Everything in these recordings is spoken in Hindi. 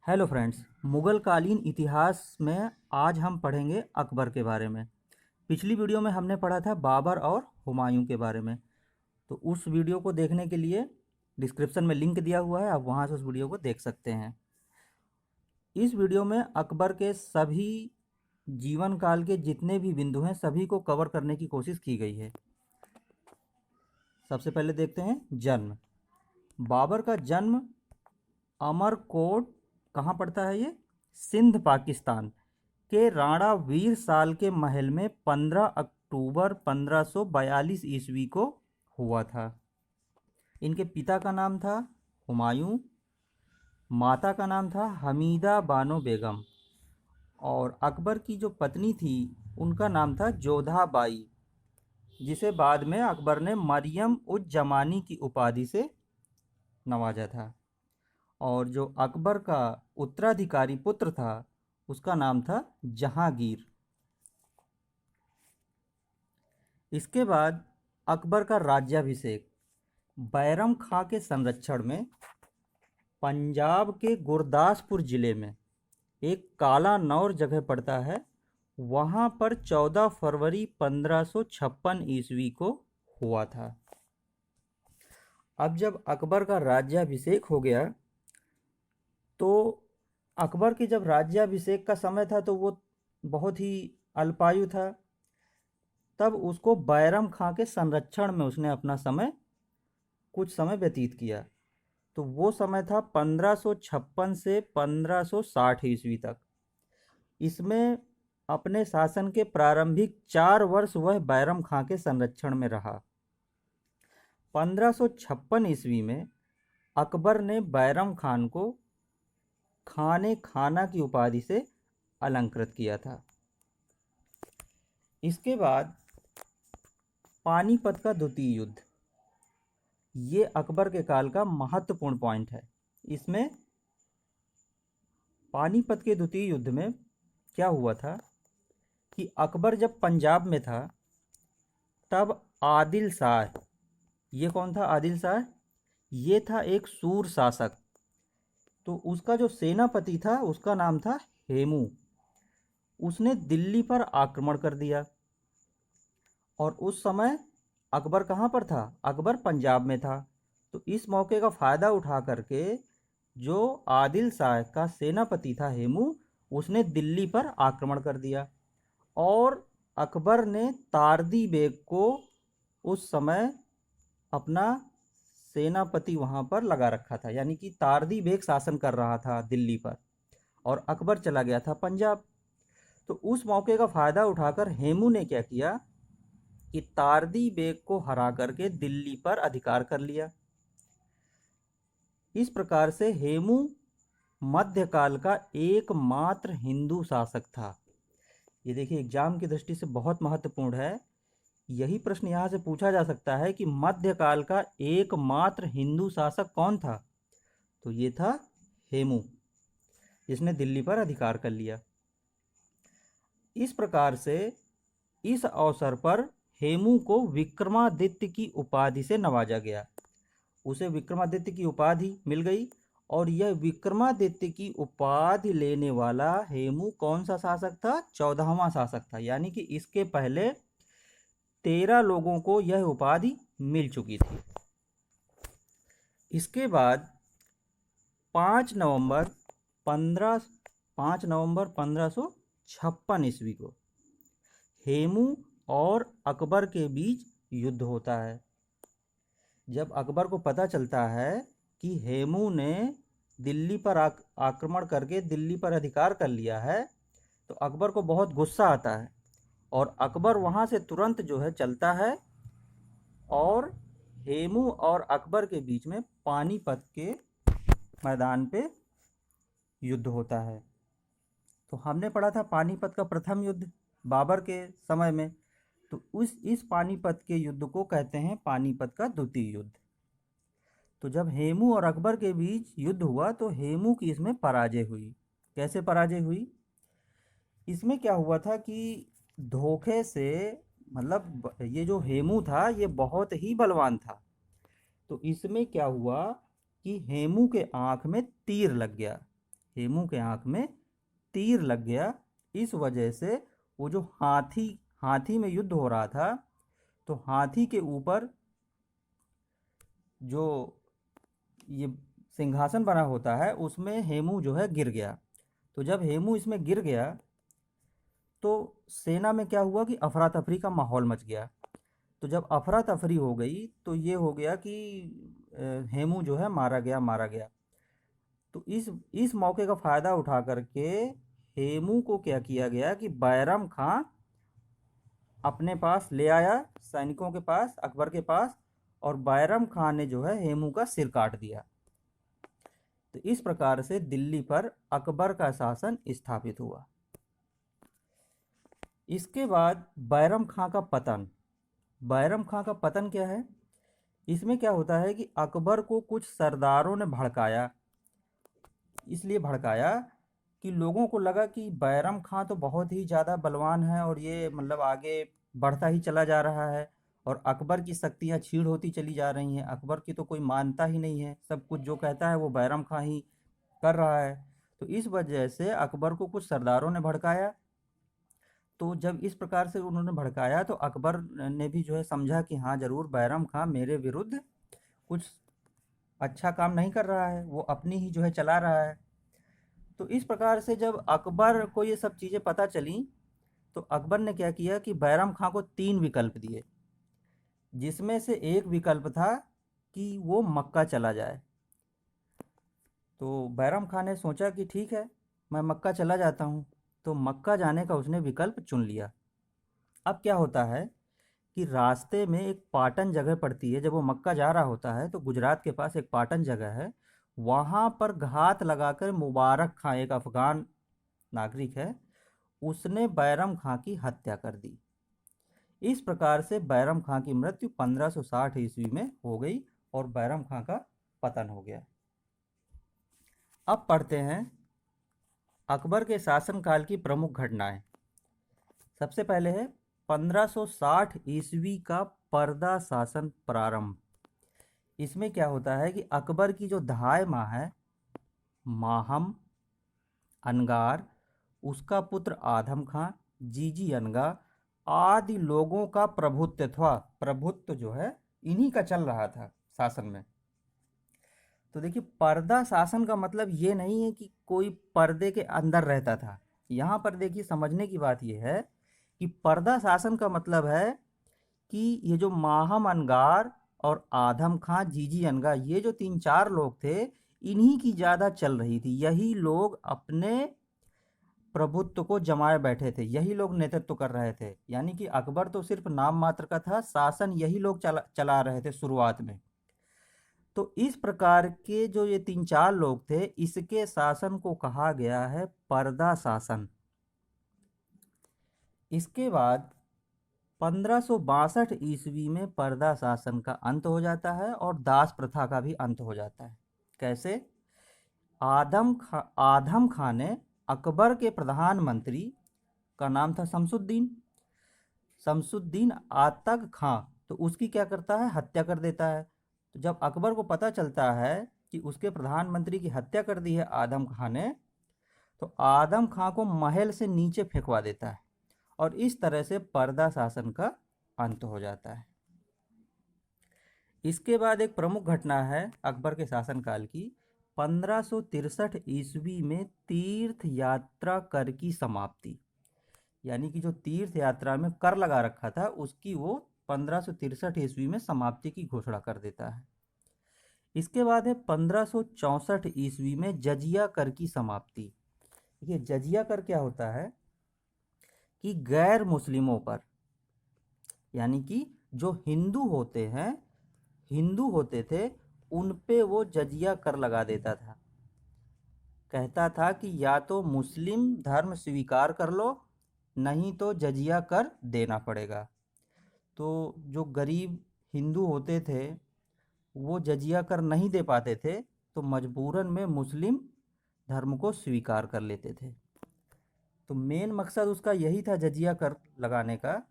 Hello friends. मुग़ल कालीन इतिहास में आज हम पढ़ेंगे अकबर के बारे में। पिछली वीडियो में हमने पढ़ा था बाबर और हुमायूं के बारे में। तो उस वीडियो को देखने के लिए डिस्क्रिप्शन में लिंक दिया हुआ है, आप वहां से उस वीडियो को देख सकते हैं। इस वीडियो में अकबर के सभी जीवन काल के जितने भी बिंदु हैं सभी को कवर करने की कोशिश की गई है। सबसे पहले देखते हैं जन्म। बाबर का जन्म अमरकोट कहाँ पड़ता है ये? सिंध पाकिस्तान के राणा वीर साल के महल में 15 अक्टूबर 1542 ईस्वी को हुआ था। इनके पिता का नाम था हुमायूं, माता का नाम था हमीदा बानो बेगम और अकबर की जो पत्नी थी उनका नाम था जोधा बाई, जिसे बाद में अकबर ने मरियम उज जमानी की उपाधि से नवाजा था। और जो अकबर का उत्तराधिकारी पुत्र था उसका नाम था जहांगीर। इसके बाद अकबर का राज्याभिषेक बैरम खां के संरक्षण में पंजाब के गुरदासपुर ज़िले में एक काला नौर जगह पड़ता है, वहाँ पर 14 फरवरी 1556 ईस्वी को हुआ था। अब जब अकबर का राज्याभिषेक हो गया तो अकबर के जब राज्याभिषेक का समय था तो वो बहुत ही अल्पायु था। तब उसको बैरम खां के संरक्षण में उसने अपना समय कुछ समय व्यतीत किया। तो वो समय था 1556 से 1560 ईस्वी तक। इसमें अपने शासन के प्रारंभिक 4 वर्ष वह बैरम खां के संरक्षण में रहा। 1556 ईस्वी में अकबर ने बैरम खान को खाने खाना की उपाधि से अलंकृत किया था। इसके बाद पानीपत का द्वितीय युद्ध, ये अकबर के काल का महत्वपूर्ण पॉइंट है। इसमें पानीपत के द्वितीय युद्ध में क्या हुआ था कि अकबर जब पंजाब में था तब आदिल शाह, ये कौन था आदिल शाह? ये था एक सूर शासक। तो उसका जो सेनापति था उसका नाम था हेमू। उसने दिल्ली पर आक्रमण कर दिया और उस समय अकबर कहाँ पर था? अकबर पंजाब में था। तो इस मौके का फ़ायदा उठा करके जो आदिल शाह का सेनापति था हेमू, उसने दिल्ली पर आक्रमण कर दिया और अकबर ने तारदी बेग को उस समय अपना सेनापति वहाँ पर लगा रखा था, यानी कि तारदी बेग शासन कर रहा था दिल्ली पर और अकबर चला गया था पंजाब। तो उस मौके का फ़ायदा उठाकर हेमू ने क्या किया कि तारदी बेग को हरा करके दिल्ली पर अधिकार कर लिया। इस प्रकार से हेमू मध्यकाल का एकमात्र हिंदू शासक था। ये देखिए एग्जाम की दृष्टि से बहुत महत्वपूर्ण है। यही प्रश्न यहाँ से पूछा जा सकता है कि मध्यकाल का एकमात्र हिंदू शासक कौन था? तो ये था हेमू, जिसने दिल्ली पर अधिकार कर लिया। इस प्रकार से इस अवसर पर हेमू को विक्रमादित्य की उपाधि से नवाजा गया। उसे विक्रमादित्य की उपाधि मिल गई और यह विक्रमादित्य की उपाधि लेने वाला हेमू कौन सा शासक था? 14वां शासक था। यानी कि इसके पहले 13 लोगों को यह उपाधि मिल चुकी थी। इसके बाद 5 नवंबर 1556 ईस्वी को हेमू और अकबर के बीच युद्ध होता है। जब अकबर को पता चलता है कि हेमू ने दिल्ली पर आक्रमण करके दिल्ली पर अधिकार कर लिया है तो अकबर को बहुत गुस्सा आता है और अकबर वहाँ से तुरंत जो है चलता है और हेमू और अकबर के बीच में पानीपत के मैदान पे युद्ध होता है। तो हमने पढ़ा था पानीपत का प्रथम युद्ध बाबर के समय में, तो इस पानीपत के युद्ध को कहते हैं पानीपत का द्वितीय युद्ध। तो जब हेमू और अकबर के बीच युद्ध हुआ तो हेमू की इसमें पराजय हुई। कैसे पराजय हुई? इसमें क्या हुआ था कि धोखे से, मतलब ये जो हेमू था ये बहुत ही बलवान था। तो इसमें क्या हुआ कि हेमू के आँख में तीर लग गया। हेमू के आँख में तीर लग गया। इस वजह से वो जो हाथी में युद्ध हो रहा था, तो हाथी के ऊपर जो ये सिंहासन बना होता है उसमें हेमू जो है गिर गया। तो जब हेमू इसमें गिर गया तो सेना में क्या हुआ कि अफरा तफरी का माहौल मच गया। तो जब अफरा तफरी हो गई तो ये हो गया कि हेमू जो है मारा गया। तो इस मौके का फ़ायदा उठा करके हेमू को क्या किया गया कि बैरम खां अपने पास ले आया, सैनिकों के पास, अकबर के पास, और बैरम खां ने जो है हेमू का सिर काट दिया। तो इस प्रकार से दिल्ली पर अकबर का शासन स्थापित हुआ। इसके बाद बैरम खां का पतन। बैरम खां का पतन क्या है? इसमें क्या होता है कि अकबर को कुछ सरदारों ने भड़काया। इसलिए भड़काया कि लोगों को लगा कि बैरम खां तो बहुत ही ज़्यादा बलवान है और ये मतलब आगे बढ़ता ही चला जा रहा है, और अकबर की शक्तियाँ क्षीण होती चली जा रही हैं। अकबर की तो कोई मानता ही नहीं है, सब कुछ जो कहता है वो बैरम खां ही कर रहा है। तो इस वजह से अकबर को कुछ सरदारों ने भड़काया। तो जब इस प्रकार से उन्होंने भड़काया तो अकबर ने भी जो है समझा कि हाँ ज़रूर बैरम खां मेरे विरुद्ध कुछ अच्छा काम नहीं कर रहा है, वो अपनी ही जो है चला रहा है। तो इस प्रकार से जब अकबर को ये सब चीज़ें पता चली तो अकबर ने क्या किया कि बैरम खां को 3 विकल्प दिए, जिसमें से एक विकल्प था कि वो मक्का चला जाए। तो बैरम खान ने सोचा कि ठीक है, मैं मक्का चला जाता हूँ। तो मक्का जाने का उसने विकल्प चुन लिया। अब क्या होता है कि रास्ते में एक पाटन जगह पड़ती है। जब वो मक्का जा रहा होता है तो गुजरात के पास एक पाटन जगह है, वहाँ पर घात लगाकर मुबारक खां, एक अफ़गान नागरिक है, उसने बैरम खां की हत्या कर दी। इस प्रकार से बैरम खां की मृत्यु 1560 ईस्वी में हो गई और बैरम खां का पतन हो गया। अब पढ़ते हैं अकबर के शासनकाल की प्रमुख घटनाएं। सबसे पहले है 1560 ईस्वी का पर्दा शासन प्रारंभ। इसमें क्या होता है कि अकबर की जो दहाय माँ है माहम अनगार, उसका पुत्र आधम खां, जीजी अनगा आदि लोगों का प्रभुत्व जो है इन्हीं का चल रहा था शासन में। तो देखिए, पर्दा शासन का मतलब ये नहीं है कि कोई पर्दे के अंदर रहता था। यहाँ पर देखिए समझने की बात यह है कि पर्दा शासन का मतलब है कि ये जो माहम अनगार और आधम खां, जीजी अनगा, ये जो 3-4 लोग थे, इन्हीं की ज़्यादा चल रही थी। यही लोग अपने प्रभुत्व को जमाए बैठे थे, यही लोग नेतृत्व कर रहे थे। यानी कि अकबर तो सिर्फ नाम मात्र का था, शासन यही लोग चला रहे थे शुरुआत में। तो इस प्रकार के जो ये 3-4 लोग थे, इसके शासन को कहा गया है पर्दा शासन। इसके बाद 1562 ईस्वी में पर्दा शासन का अंत हो जाता है और दास प्रथा का भी अंत हो जाता है। कैसे? आदम खां ने अकबर के प्रधानमंत्री का नाम था शमसुद्दीन आतग खां, तो उसकी क्या करता है, हत्या कर देता है। तो जब अकबर को पता चलता है कि उसके प्रधानमंत्री की हत्या कर दी है आदम खां ने, तो आदम खां को महल से नीचे फेंकवा देता है और इस तरह से पर्दा शासन का अंत हो जाता है। इसके बाद एक प्रमुख घटना है अकबर के शासनकाल की, 1563 ईस्वी में तीर्थ यात्रा कर की समाप्ति। यानी कि जो तीर्थ यात्रा में कर लगा रखा था उसकी वो 1563 ईस्वी में समाप्ति की घोषणा कर देता है। इसके बाद है 1564 ईस्वी में जजिया कर की समाप्ति। ये जजिया कर क्या होता है कि गैर मुस्लिमों पर, यानी कि जो हिंदू होते थे उन पे वो जजिया कर लगा देता था। कहता था कि या तो मुस्लिम धर्म स्वीकार कर लो, नहीं तो जजिया कर देना पड़ेगा। तो जो गरीब हिंदू होते थे वो जजिया कर नहीं दे पाते थे, तो मजबूरन में मुस्लिम धर्म को स्वीकार कर लेते थे। तो मेन मकसद उसका यही था जजिया कर लगाने का।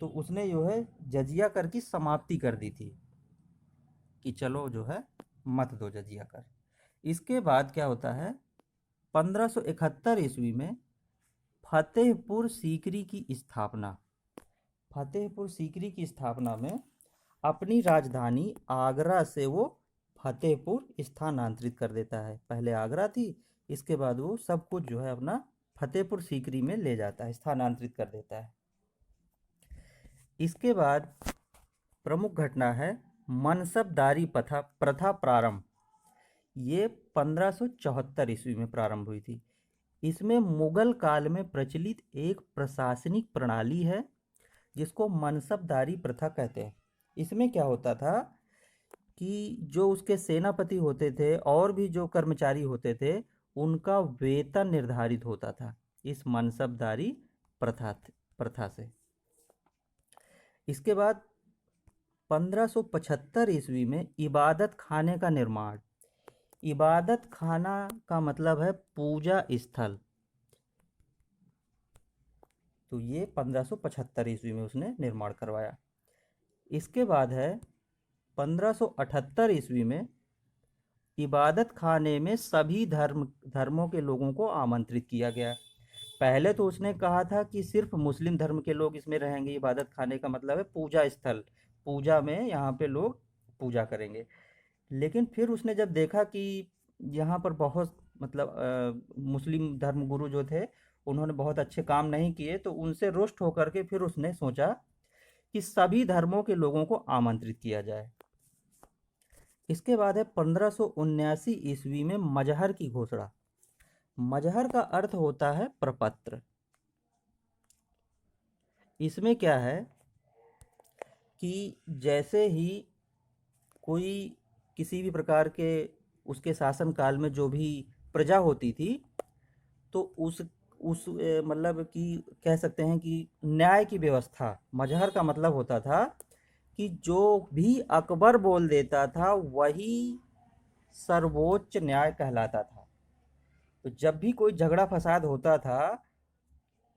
तो उसने जो है जजिया कर की समाप्ति कर दी थी कि चलो जो है मत दो जजिया कर। इसके बाद क्या होता है 1571 ईस्वी में फतेहपुर सीकरी की स्थापना, फतेहपुर सीकरी की स्थापना में अपनी राजधानी आगरा से वो फतेहपुर स्थानांतरित कर देता है। पहले आगरा थी, इसके बाद वो सब कुछ जो है अपना फतेहपुर सीकरी में ले जाता है, स्थानांतरित कर देता है। इसके बाद प्रमुख घटना है मनसबदारी प्रथा प्रारंभ। ये 1574 ईस्वी में प्रारंभ हुई थी। इसमें मुगल काल में प्रचलित एक प्रशासनिक प्रणाली है जिसको मनसबदारी प्रथा कहते हैं। इसमें क्या होता था कि जो उसके सेनापति होते थे और भी जो कर्मचारी होते थे उनका वेतन निर्धारित होता था इस मनसबदारी प्रथा से। इसके बाद 1575 ईस्वी में इबादत खाने का निर्माण। इबादत खाना का मतलब है पूजा स्थल। तो ये 1575 ईस्वी में उसने निर्माण करवाया। इसके बाद है 1578 ईस्वी में इबादत खाने में सभी धर्मों के लोगों को आमंत्रित किया गया। पहले तो उसने कहा था कि सिर्फ मुस्लिम धर्म के लोग इसमें रहेंगे। इबादत खाने का मतलब है पूजा स्थल, पूजा में यहाँ पे लोग पूजा करेंगे। लेकिन फिर उसने जब देखा कि यहाँ पर बहुत मुस्लिम धर्मगुरु जो थे उन्होंने बहुत अच्छे काम नहीं किए, तो उनसे रुष्ट होकर के फिर उसने सोचा कि सभी धर्मों के लोगों को आमंत्रित किया जाए। इसके बाद है 1579 ईस्वी में मजहर की घोषणा। मजहर का अर्थ होता है प्रपत्र। इसमें क्या है कि जैसे ही कोई किसी भी प्रकार के उसके शासन काल में जो भी प्रजा होती थी तो उस मतलब कि कह सकते हैं कि न्याय की व्यवस्था, मजहर का मतलब होता था कि जो भी अकबर बोल देता था वही सर्वोच्च न्याय कहलाता था। तो जब भी कोई झगड़ा फसाद होता था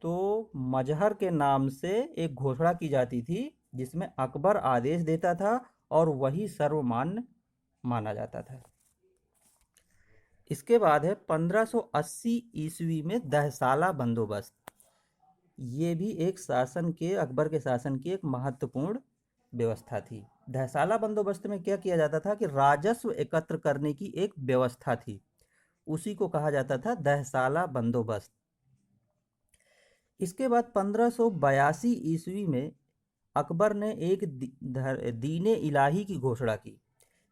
तो मजहर के नाम से एक घोषणा की जाती थी जिसमें अकबर आदेश देता था और वही सर्वमान्य माना जाता था। इसके बाद है 1580 ईस्वी में दहसाला बंदोबस्त। ये भी एक शासन के, अकबर के शासन की एक महत्वपूर्ण व्यवस्था थी। दहसाला बंदोबस्त में क्या किया जाता था कि राजस्व एकत्र करने की एक व्यवस्था थी, उसी को कहा जाता था दहसाला बंदोबस्त। इसके बाद 1582 ईस्वी में अकबर ने एक दीने इलाही की घोषणा की,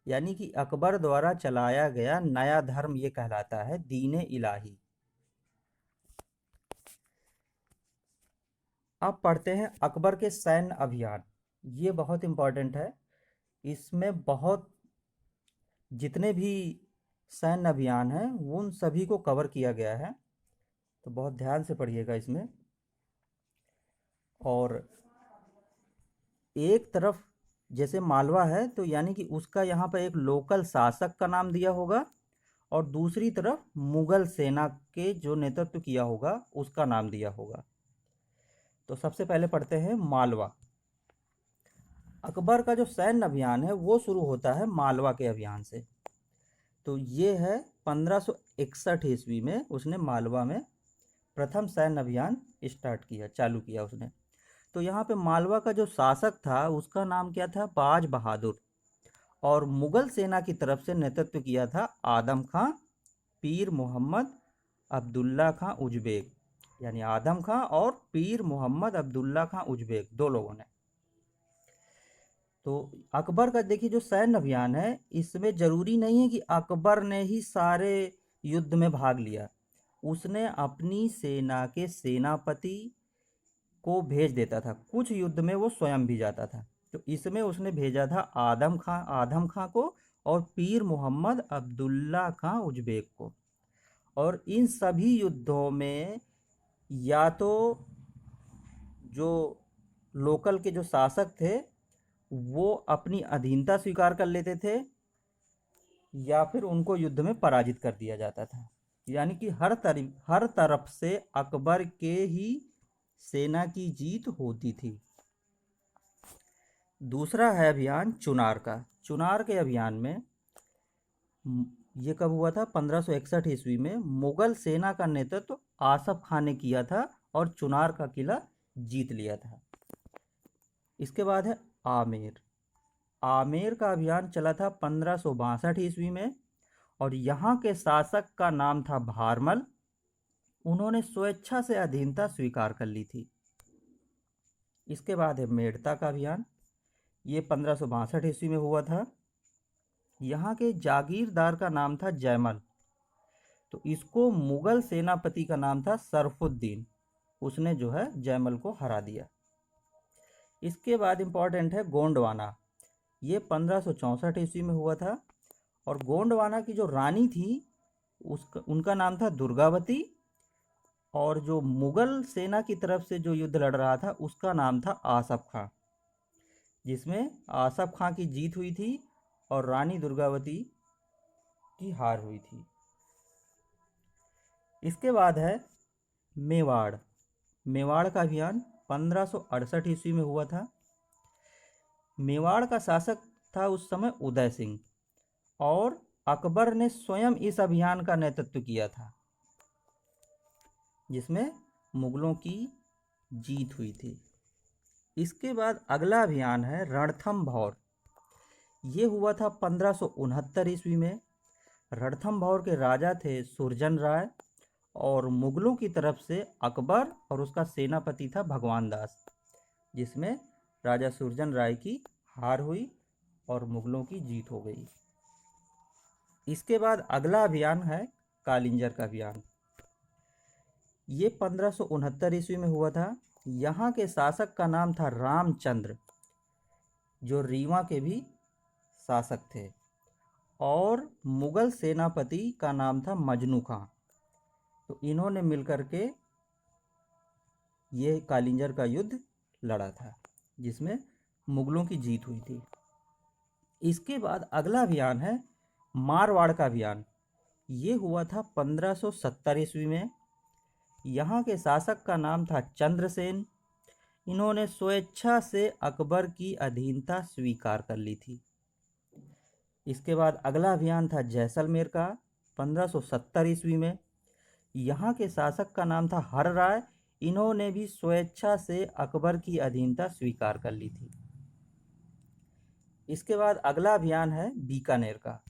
यानी कि अकबर द्वारा चलाया गया नया धर्म ये कहलाता है दीने इलाही। अब पढ़ते हैं अकबर के सैन्य अभियान। ये बहुत इंपॉर्टेंट है। इसमें बहुत जितने भी सैन्य अभियान हैं उन सभी को कवर किया गया है, तो बहुत ध्यान से पढ़िएगा इसमें। और एक तरफ जैसे मालवा है तो यानी कि उसका यहाँ पर एक लोकल शासक का नाम दिया होगा और दूसरी तरफ मुगल सेना के जो नेतृत्व किया होगा उसका नाम दिया होगा। तो सबसे पहले पढ़ते हैं मालवा। अकबर का जो सैन्य अभियान है वो शुरू होता है मालवा के अभियान से। तो ये है 1561 ईस्वी में उसने मालवा में प्रथम सैन्य अभियान स्टार्ट किया, चालू किया उसने। तो यहाँ पे मालवा का जो शासक था उसका नाम क्या था? बाज बहादुर। और मुगल सेना की तरफ से नेतृत्व किया था आदम खां, पीर मोहम्मद अब्दुल्ला खां उजबेक, यानी आदम खां और पीर मोहम्मद अब्दुल्ला खां उजबेक, दो लोगों ने। तो अकबर का देखिए जो सैन्य अभियान है इसमें जरूरी नहीं है कि अकबर ने ही सारे युद्ध में भाग लिया। उसने अपनी सेना के सेनापति को भेज देता था, कुछ युद्ध में वो स्वयं भी जाता था। तो इसमें उसने भेजा था आदम खां को और पीर मोहम्मद अब्दुल्ला खां उजबेक को। और इन सभी युद्धों में या तो जो लोकल के जो शासक थे वो अपनी अधीनता स्वीकार कर लेते थे या फिर उनको युद्ध में पराजित कर दिया जाता था। यानी कि हर तरफ से अकबर के ही सेना की जीत होती थी। दूसरा है अभियान चुनार का। चुनार के अभियान में ये कब हुआ था? 1561 ईस्वी में मुगल सेना का नेतृत्व आसफ खान ने किया था और चुनार का किला जीत लिया था। इसके बाद है आमेर। आमेर का अभियान चला था 1562 ईस्वी में और यहाँ के शासक का नाम था भारमल। उन्होंने स्वेच्छा से अधीनता स्वीकार कर ली थी। इसके बाद है मेड़ता का अभियान। ये 1562 ईस्वी में हुआ था। यहाँ के जागीरदार का नाम था जयमल, तो इसको मुगल सेनापति का नाम था सरफुद्दीन, उसने जो है जयमल को हरा दिया। इसके बाद इंपॉर्टेंट है गोंडवाना। ये 1564 ईस्वी में हुआ था और गोंडवाना की जो रानी थी उनका नाम था दुर्गावती और जो मुगल सेना की तरफ से जो युद्ध लड़ रहा था उसका नाम था आसफ खां, जिसमें आसफ खां की जीत हुई थी और रानी दुर्गावती की हार हुई थी। इसके बाद है मेवाड़। मेवाड़ का अभियान 1568 ईस्वी में हुआ था। मेवाड़ का शासक था उस समय उदय सिंह और अकबर ने स्वयं इस अभियान का नेतृत्व किया था, जिसमें मुगलों की जीत हुई थी। इसके बाद अगला अभियान है रणथंभौर। ये हुआ था 1569 ईस्वी में। रणथंभौर के राजा थे सुरजन राय और मुगलों की तरफ से अकबर और उसका सेनापति था भगवान दास, जिसमें राजा सुरजन राय की हार हुई और मुगलों की जीत हो गई। इसके बाद अगला अभियान है कालिंजर का अभियान। ये 1569 ईस्वी में हुआ था। यहाँ के शासक का नाम था रामचंद्र, जो रीवा के भी शासक थे, और मुगल सेनापति का नाम था मजनू खां। तो इन्होंने मिलकर के ये कालिंजर का युद्ध लड़ा था, जिसमें मुगलों की जीत हुई थी। इसके बाद अगला अभियान है मारवाड़ का अभियान। ये हुआ था 1570 ईस्वी में। यहाँ के शासक का नाम था चंद्रसेन। इन्होंने स्वेच्छा से अकबर की अधीनता स्वीकार कर ली थी। इसके बाद अगला अभियान था जैसलमेर का 1570 ईस्वी में। यहाँ के शासक का नाम था हर राय। इन्होंने भी स्वेच्छा से अकबर की अधीनता स्वीकार कर ली थी। इसके बाद अगला अभियान है बीकानेर का।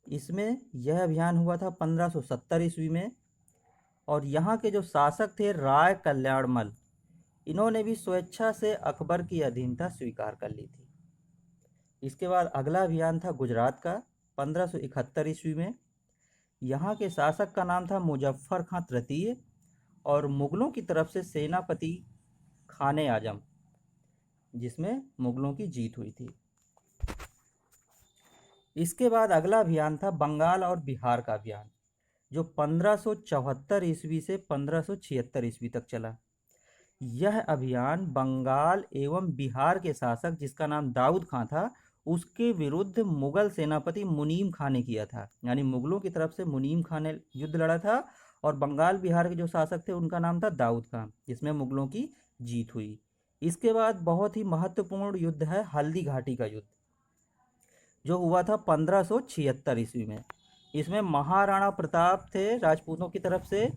इसमें यह अभियान हुआ था 1570 ईस्वी में और यहाँ के जो शासक थे राय कल्याणमल, इन्होंने भी स्वेच्छा से अकबर की अधीनता स्वीकार कर ली थी। इसके बाद अगला अभियान था गुजरात का 1571 ईस्वी में। यहाँ के शासक का नाम था मुजफ्फर खां तृतीय और मुगलों की तरफ से सेनापति खाने आजम, जिसमें मुगलों की जीत हुई थी। इसके बाद अगला अभियान था बंगाल और बिहार का अभियान, जो 1574 ईस्वी से 1576 ईस्वी तक चला। यह अभियान बंगाल एवं बिहार के शासक, जिसका नाम दाऊद खां था, उसके विरुद्ध मुगल सेनापति मुनीम खां ने किया था। यानी मुगलों की तरफ से मुनीम खां ने युद्ध लड़ा था और बंगाल बिहार के जो शासक थे उनका नाम था दाऊद खां, जिसमें मुगलों की जीत हुई। इसके बाद बहुत ही महत्वपूर्ण युद्ध है हल्दी घाटी का युद्ध, जो हुआ था 1576 ईस्वी में। इसमें महाराणा प्रताप थे राजपूतों की तरफ से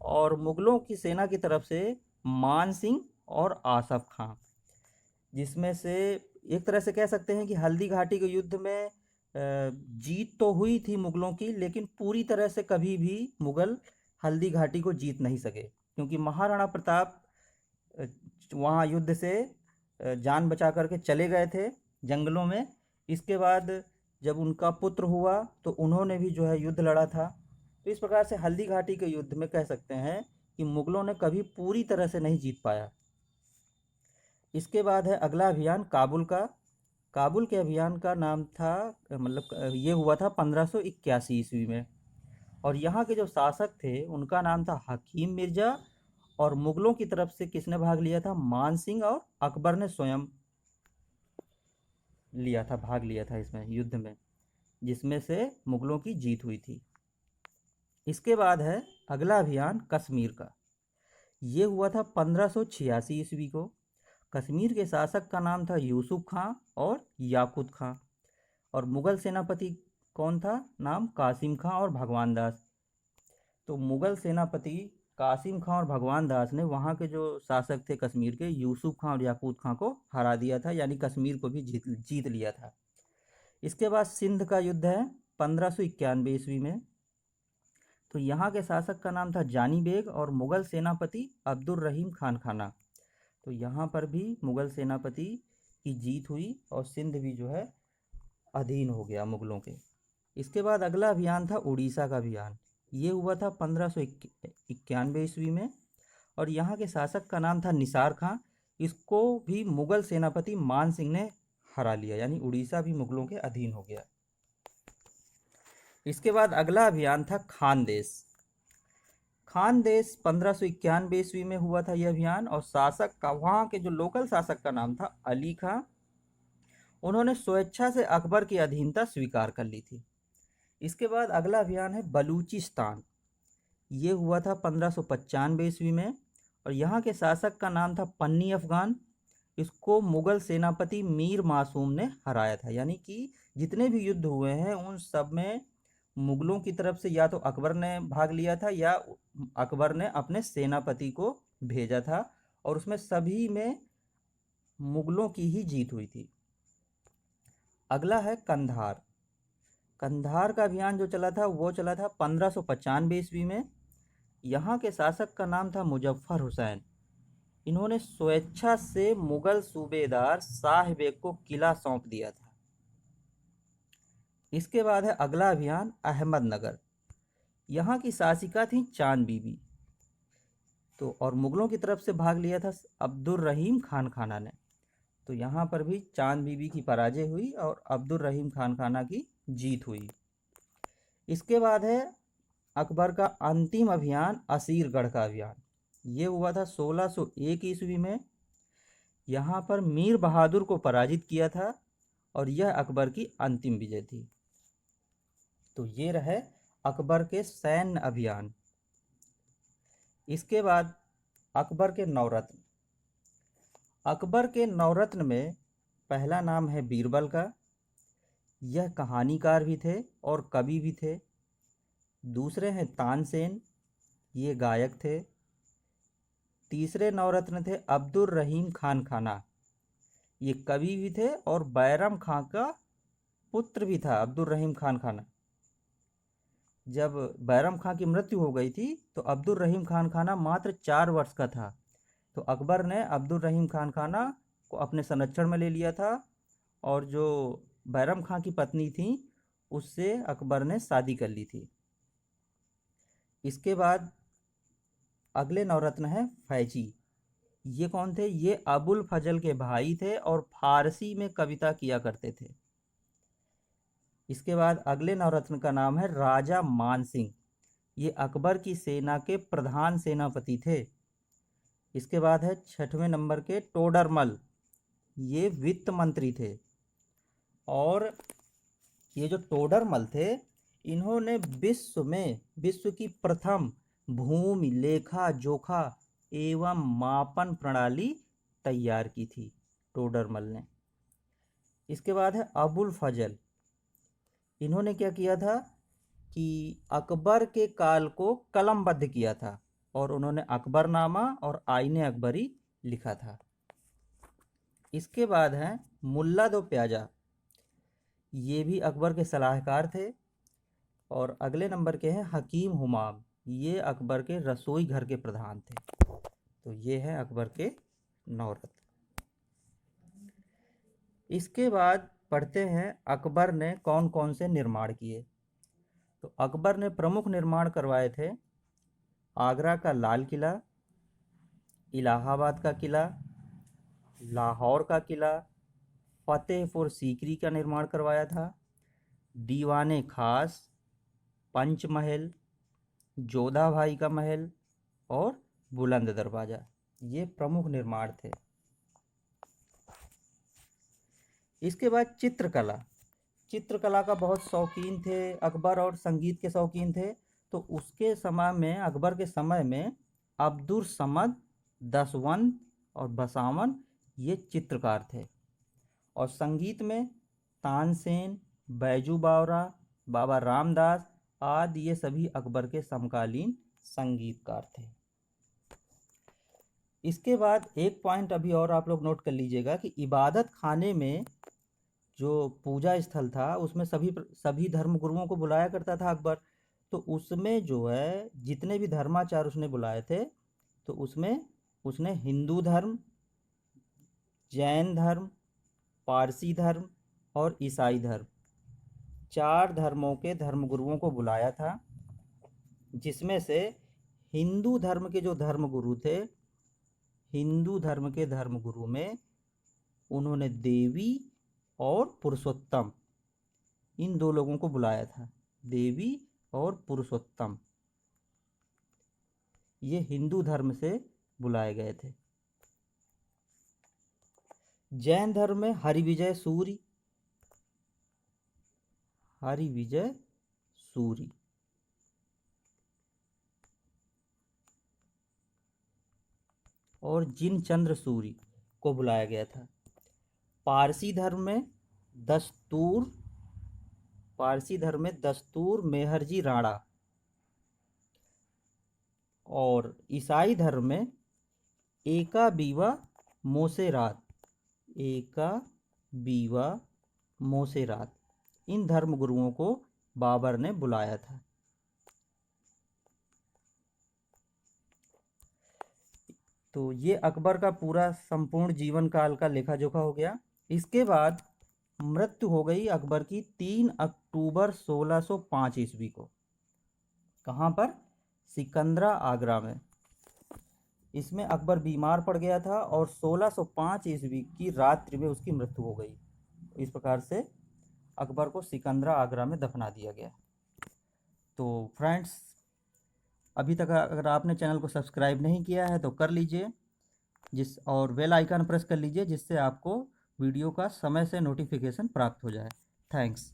और मुगलों की सेना की तरफ से मान सिंह और आसफ खां, जिसमें से एक तरह से कह सकते हैं कि हल्दी घाटी के युद्ध में जीत तो हुई थी मुगलों की, लेकिन पूरी तरह से कभी भी मुगल हल्दी घाटी को जीत नहीं सके, क्योंकि महाराणा प्रताप वहाँ युद्ध से जान बचा करके चले गए थे जंगलों में। इसके बाद जब उनका पुत्र हुआ तो उन्होंने भी जो है युद्ध लड़ा था। तो इस प्रकार से हल्दी घाटी के युद्ध में कह सकते हैं कि मुगलों ने कभी पूरी तरह से नहीं जीत पाया। इसके बाद है अगला अभियान काबुल का। काबुल के अभियान का नाम था ये हुआ था 1581 ईस्वी में और यहाँ के जो शासक थे उनका नाम था हकीम मिर्जा और मुगलों की तरफ से किसने भाग लिया था? मान सिंह, और अकबर ने स्वयं भाग लिया था इसमें युद्ध में, जिसमें से मुगलों की जीत हुई थी। इसके बाद है अगला अभियान कश्मीर का। ये हुआ था 1586 ईस्वी को। कश्मीर के शासक का नाम था यूसुफ खां और याकूत खां और मुगल सेनापति कौन था नाम? कासिम खां और भगवान दास। तो मुगल सेनापति कासिम खां और भगवान दास ने वहाँ के जो शासक थे कश्मीर के, यूसुफ खां और याकूत खां को हरा दिया था, यानी कश्मीर को भी जीत जीत लिया था। इसके बाद सिंध का युद्ध है 1591 ईस्वी में। तो यहाँ के शासक का नाम था जानी बेग और मुगल सेनापति अब्दुल रहीम खान खाना। तो यहाँ पर भी मुगल सेनापति की जीत हुई और सिंध भी जो है अधीन हो गया मुगलों के। इसके बाद अगला अभियान था उड़ीसा का अभियान। ये हुआ था 1591 ईस्वी में और यहाँ के शासक का नाम था निसार खां। इसको भी मुगल सेनापति मान सिंह ने हरा लिया, यानी उड़ीसा भी मुगलों के अधीन हो गया। इसके बाद अगला अभियान था खानदेश। खानदेश 1591 ईस्वी में हुआ था यह अभियान और शासक का, वहाँ के जो लोकल शासक का नाम था अली खां। उन्होंने स्वेच्छा से अकबर की अधीनता स्वीकार कर ली थी। इसके बाद अगला अभियान है बलूचिस्तान। ये हुआ था 1595 ईस्वी में और यहाँ के शासक का नाम था पन्नी अफगान। इसको मुगल सेनापति मीर मासूम ने हराया था, यानी कि जितने भी युद्ध हुए हैं उन सब में मुगलों की तरफ से या तो अकबर ने भाग लिया था या अकबर ने अपने सेनापति को भेजा था और उसमें सभी में मुगलों की ही जीत हुई थी। अगला है कंधार। कंधार का अभियान जो चला था वो चला था 1595 ईस्वी में। यहाँ के शासक का नाम था मुजफ्फर हुसैन। इन्होंने स्वेच्छा से मुगल सूबेदार शाह बेग को किला सौंप दिया था। इसके बाद है अगला अभियान अहमदनगर। यहाँ की शासिका थी चांद बीबी। तो और मुगलों की तरफ से भाग लिया था अब्दुल रहीम खान खाना ने। तो यहाँ पर भी चांद बीबी की पराजय हुई और अब्दुल रहीम खान खाना की जीत हुई। इसके बाद है अकबर का अंतिम अभियान असीरगढ़ का अभियान। ये हुआ था 1601 ईस्वी में। यहाँ पर मीर बहादुर को पराजित किया था और यह अकबर की अंतिम विजय थी। तो ये रहे अकबर के सैन्य अभियान। इसके बाद अकबर के नवरत्न। अकबर के नवरत्न में पहला नाम है बीरबल का। यह कहानीकार भी थे और कवि भी थे। दूसरे हैं तानसेन, ये गायक थे। तीसरे नवरत्न थे अब्दुल रहीम खान खाना, ये कवि भी थे और बैरम खां का पुत्र भी था अब्दुल रहीम खान खाना। जब बैरम खां की मृत्यु हो गई थी तो अब्दुल रहीम खान खाना मात्र 4 वर्ष का था। तो अकबर ने अब्दुल रहीम खान खाना को अपने संरक्षण में ले लिया था और जो बैरम खां की पत्नी थी उससे अकबर ने शादी कर ली थी। इसके बाद अगले नवरत्न है फैजी। ये कौन थे? ये अबुल फजल के भाई थे और फारसी में कविता किया करते थे। इसके बाद अगले नवरत्न का नाम है राजा मान सिंह। ये अकबर की सेना के प्रधान सेनापति थे। इसके बाद है 6वें नंबर के टोडरमल। ये वित्त मंत्री थे और ये जो टोडरमल थे इन्होंने विश्व की प्रथम भूमि लेखा जोखा एवं मापन प्रणाली तैयार की थी टोडरमल ने। इसके बाद है अबुल फजल। इन्होंने क्या किया था कि अकबर के काल को कलमबद्ध किया था और उन्होंने अकबरनामा और आईने अकबरी लिखा था। इसके बाद हैं मुल्ला दो प्याजा। ये भी अकबर के सलाहकार थे। और अगले नंबर के हैं हकीम हुमाम। ये अकबर के रसोई घर के प्रधान थे। तो ये है अकबर के नवरत्न। इसके बाद पढ़ते हैं अकबर ने कौन कौन से निर्माण किए। तो अकबर ने प्रमुख निर्माण करवाए थे आगरा का लाल किला, इलाहाबाद का किला, लाहौर का किला, फतेहपुर सीकरी का निर्माण करवाया था, दीवाने खास, पंचमहल, जोधा भाई का महल और बुलंद दरवाजा। ये प्रमुख निर्माण थे। इसके बाद चित्रकला। चित्रकला का बहुत शौकीन थे अकबर और संगीत के शौकीन थे। तो उसके समय में, अकबर के समय में अब्दुल समद, दसवंत और बसावन ये चित्रकार थे। और संगीत में तानसेन, बैजू बावरा, बाबा रामदास आदि, ये सभी अकबर के समकालीन संगीतकार थे। इसके बाद एक पॉइंट अभी और आप लोग नोट कर लीजिएगा कि इबादत खाने में जो पूजा स्थल था उसमें सभी धर्मगुरुओं को बुलाया करता था अकबर। तो उसमें जो है जितने भी धर्माचार उसने बुलाए थे, तो उसमें उसने हिंदू धर्म, जैन धर्म, पारसी धर्म और ईसाई धर्म, 4 धर्मों के धर्मगुरुओं को बुलाया था। जिसमें से हिंदू धर्म के जो धर्मगुरु थे, हिंदू धर्म के धर्मगुरु में उन्होंने देवी और पुरुषोत्तम, इन 2 लोगों को बुलाया था। देवी और पुरुषोत्तम ये हिंदू धर्म से बुलाए गए थे। जैन धर्म में हरिविजय सूरी, हरिविजय सूरी। और जिनचंद्र सूरी को बुलाया गया था। पारसी धर्म में दस्तूर, पारसी धर्म में दस्तूर मेहरजी राणा। और ईसाई धर्म में एका बीवा मोसेरात, एका बीवा मोसेरात, इन धर्मगुरुओं को बाबर ने बुलाया था। तो ये अकबर का पूरा संपूर्ण जीवन काल का लेखा जोखा हो गया। इसके बाद मृत्यु हो गई अकबर की 3 अक्टूबर 1605 ईस्वी को। कहाँ पर? सिकंदरा, आगरा में। इसमें अकबर बीमार पड़ गया था और 1605 ईस्वी की रात्रि में उसकी मृत्यु हो गई। इस प्रकार से अकबर को सिकंदरा, आगरा में दफना दिया गया। तो फ्रेंड्स, अभी तक अगर आपने चैनल को सब्सक्राइब नहीं किया है तो कर लीजिए, और बेल आइकन प्रेस कर लीजिए, जिससे आपको वीडियो का समय से नोटिफिकेशन प्राप्त हो जाए। थैंक्स।